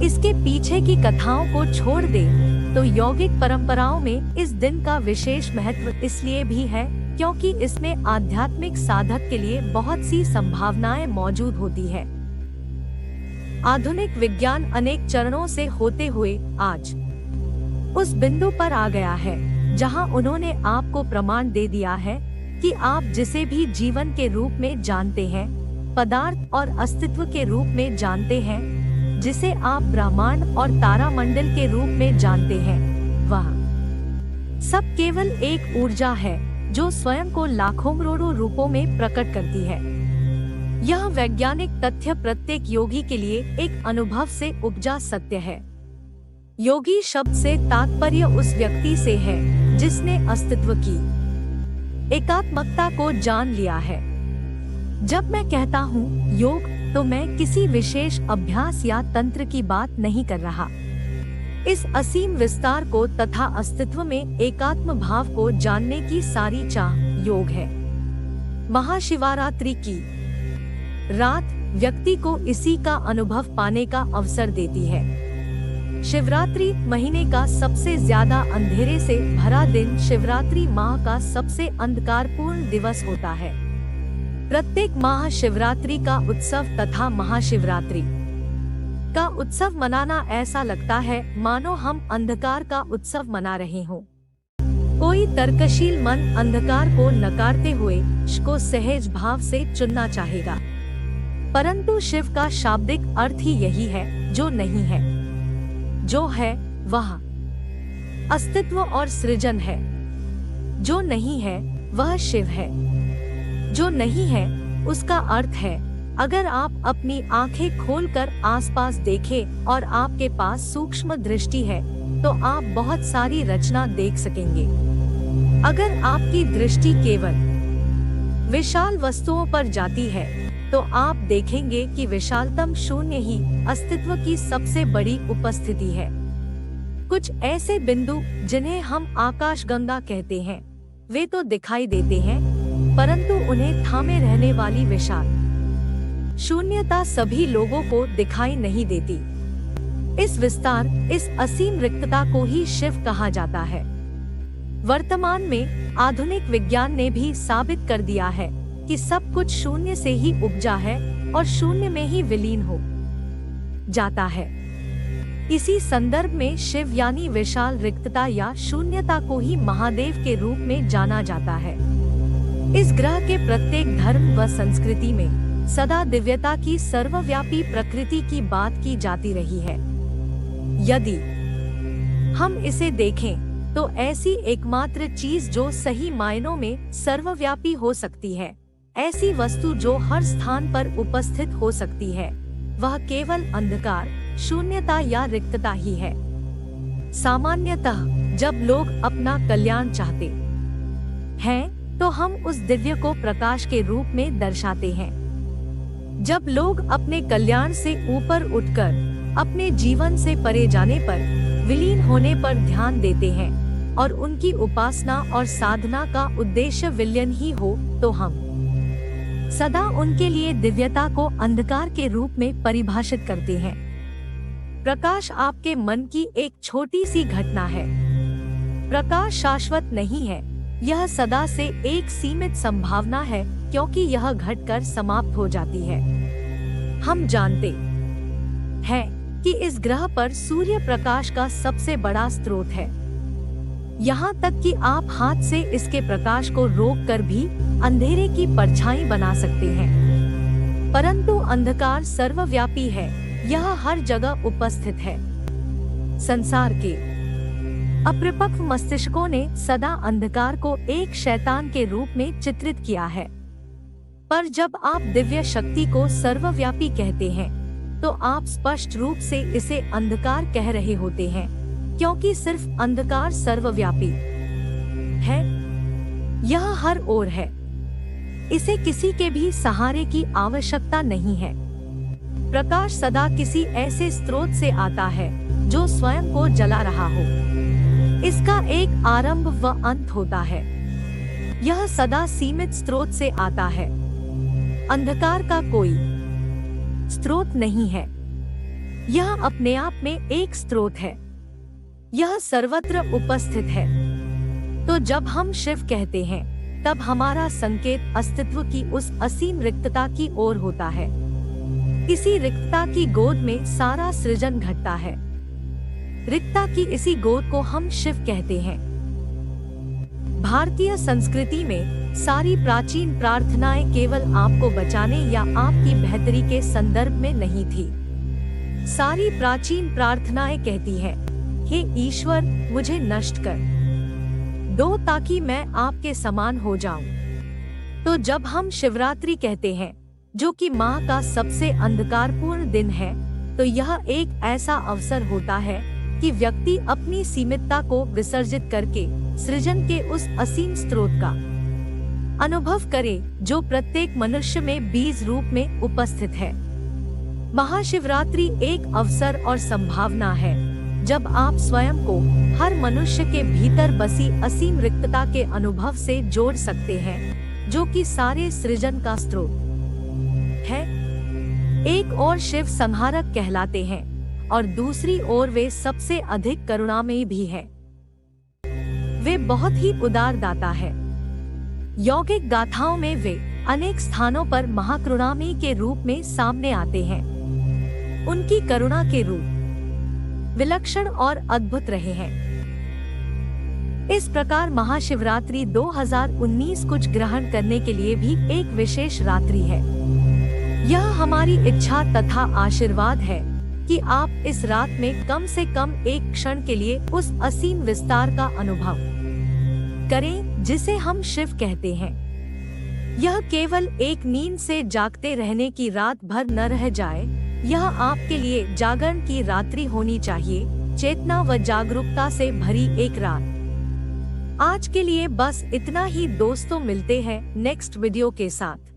इसके पीछे की कथाओं को छोड़ दें तो यौगिक परंपराओं में इस दिन का विशेष महत्व इसलिए भी है क्योंकि इसमें आध्यात्मिक साधक के लिए बहुत सी संभावनाएं मौजूद होती है। आधुनिक विज्ञान अनेक चरणों से होते हुए आज उस बिंदु पर आ गया है जहां उन्होंने आपको प्रमाण दे दिया है कि आप जिसे भी जीवन के रूप में जानते हैं, पदार्थ और अस्तित्व के रूप में जानते हैं, जिसे आप ब्रह्मांड और तारामंडल के रूप में जानते हैं, वह सब केवल एक ऊर्जा है जो स्वयं को लाखों करोड़ों रूपों में प्रकट करती है। यह वैज्ञानिक तथ्य प्रत्येक योगी के लिए एक अनुभव से उपजा सत्य है। योगी शब्द से तात्पर्य उस व्यक्ति से है जिसने अस्तित्व की एकात्मकता को जान लिया है। जब मैं कहता हूँ योग, तो मैं किसी विशेष अभ्यास या तंत्र की बात नहीं कर रहा। इस असीम विस्तार को तथा अस्तित्व में एकात्म भाव को जानने की सारी चाह योग है। महाशिवरात्रि की रात व्यक्ति को इसी का अनुभव पाने का अवसर देती है। शिवरात्रि महीने का सबसे ज्यादा अंधेरे से भरा दिन शिवरात्रि माह का सबसे अंधकारपूर्ण दिवस होता है। प्रत्येक महाशिवरात्रि का उत्सव तथा महाशिवरात्रि का उत्सव मनाना ऐसा लगता है मानो हम अंधकार का उत्सव मना रहे हों। कोई तर्कशील मन अंधकार को नकारते हुए को सहज भाव से चुनना चाहेगा, परंतु शिव का शाब्दिक अर्थ ही यही है जो नहीं है। जो है वह अस्तित्व और सृजन है, जो नहीं है वह शिव है। जो नहीं है उसका अर्थ है अगर आप अपनी आंखें खोलकर आसपास देखें और आपके पास सूक्ष्म दृष्टि है तो आप बहुत सारी रचना देख सकेंगे। अगर आपकी दृष्टि केवल विशाल वस्तुओं पर जाती है तो आप देखेंगे कि विशालतम शून्य ही अस्तित्व की सबसे बड़ी उपस्थिति है। कुछ ऐसे बिंदु जिन्हें हम आकाशगंगा कहते हैं, वे तो दिखाई देते हैं, परंतु उन्हें थामे रहने वाली विशाल शून्यता सभी लोगों को दिखाई नहीं देती। इस विस्तार, इस असीम रिक्तता को ही शिव कहा जाता है। वर्तमान में आधुनिक विज्ञान ने भी साबित कर दिया है कि सब कुछ शून्य से ही उपजा है और शून्य में ही विलीन हो जाता है। इसी संदर्भ में शिव यानी विशाल रिक्तता या शून्यता को ही महादेव के रूप में जाना जाता है। इस ग्रह के प्रत्येक धर्म व संस्कृति में सदा दिव्यता की सर्वव्यापी प्रकृति की बात की जाती रही है। यदि हम इसे देखें तो ऐसी एकमात्र चीज जो सही मायनों में सर्वव्यापी हो सकती है, ऐसी वस्तु जो हर स्थान पर उपस्थित हो सकती है, वह केवल अंधकार, शून्यता या रिक्तता ही है। सामान्यतः जब लोग अपना कल्याण चाहते हैं तो हम उस दिव्य को प्रकाश के रूप में दर्शाते हैं। जब लोग अपने कल्याण से ऊपर उठकर अपने जीवन से परे जाने पर, विलीन होने पर ध्यान देते हैं और उनकी उपासना और साधना का उद्देश्य विलयन ही हो, तो हम सदा उनके लिए दिव्यता को अंधकार के रूप में परिभाषित करते हैं। प्रकाश आपके मन की एक छोटी सी घटना है। प्रकाश शाश्वत नहीं है, यह सदा से एक सीमित संभावना है क्योंकि यह घटकर समाप्त हो जाती है। हम जानते हैं कि इस ग्रह पर सूर्य प्रकाश का सबसे बड़ा स्रोत है। यहाँ तक कि आप हाथ से इसके प्रकाश को रोककर भी अंधेरे की परछाई बना सकते हैं, परंतु अंधकार सर्वव्यापी है, यह हर जगह उपस्थित है। संसार के अपरिपक्व मस्तिष्कों ने सदा अंधकार को एक शैतान के रूप में चित्रित किया है, पर जब आप दिव्य शक्ति को सर्वव्यापी कहते हैं तो आप स्पष्ट रूप से इसे अंधकार कह रहे होते हैं, क्योंकि सिर्फ अंधकार सर्वव्यापी है। यह हर ओर है, इसे किसी के भी सहारे की आवश्यकता नहीं है। प्रकाश सदा किसी ऐसे स्रोत से आता है जो स्वयं को जला रहा हो। इसका एक आरंभ व अंत होता है। यह सदा सीमित स्रोत से आता है। अंधकार का कोई स्रोत नहीं है। यह अपने आप में एक स्रोत है, यह सर्वत्र उपस्थित है। तो जब हम शिव कहते हैं, तब हमारा संकेत अस्तित्व की उस असीम रिक्तता की ओर होता है। इसी रिक्तता की गोद में सारा सृजन घटता है। रिक्तता की इसी गोद को हम शिव कहते हैं। भारतीय संस्कृति में सारी प्राचीन प्रार्थनाएं केवल आपको बचाने या आपकी बेहतरी के संदर्भ में नहीं थी। सारी प्राचीन प्रार्थनाएं कहती हैं, हे ईश्वर, मुझे नष्ट कर दो ताकि मैं आपके समान हो जाऊं। तो जब हम शिवरात्रि कहते हैं, जो कि माह का सबसे अंधकारपूर्ण दिन है, तो यह एक ऐसा अवसर होता है कि व्यक्ति अपनी सीमितता को विसर्जित करके सृजन के उस असीम स्रोत का अनुभव करे, जो प्रत्येक मनुष्य में बीज रूप में उपस्थित है। महाशिवरात्रि एक अवसर और संभावना है, जब आप स्वयं को हर मनुष्य के भीतर बसी असीम रिक्तता के अनुभव से जोड़ सकते हैं, जो कि सारे सृजन का स्रोत है। एक ओर शिव संहारक कहलाते हैं और दूसरी ओर वे सबसे अधिक करुणामयी भी है। वे बहुत ही उदार दाता है। यौगिक गाथाओं में वे अनेक स्थानों पर महाकरुणामयी के रूप में सामने आते हैं। उनकी करुणा के रूप विलक्षण और अद्भुत रहे हैं। इस प्रकार महाशिवरात्रि 2019 कुछ ग्रहण करने के लिए भी एक विशेष रात्रि है। यह हमारी इच्छा तथा आशीर्वाद है कि आप इस रात में कम से कम एक क्षण के लिए उस असीम विस्तार का अनुभव करें, जिसे हम शिव कहते हैं। यह केवल एक नींद से जागते रहने की रात भर न रह जाए। यह आपके लिए जागरण की रात्रि होनी चाहिए, चेतना व जागरूकता से भरी एक रात। आज के लिए बस इतना ही दोस्तों, मिलते हैं नेक्स्ट वीडियो के साथ।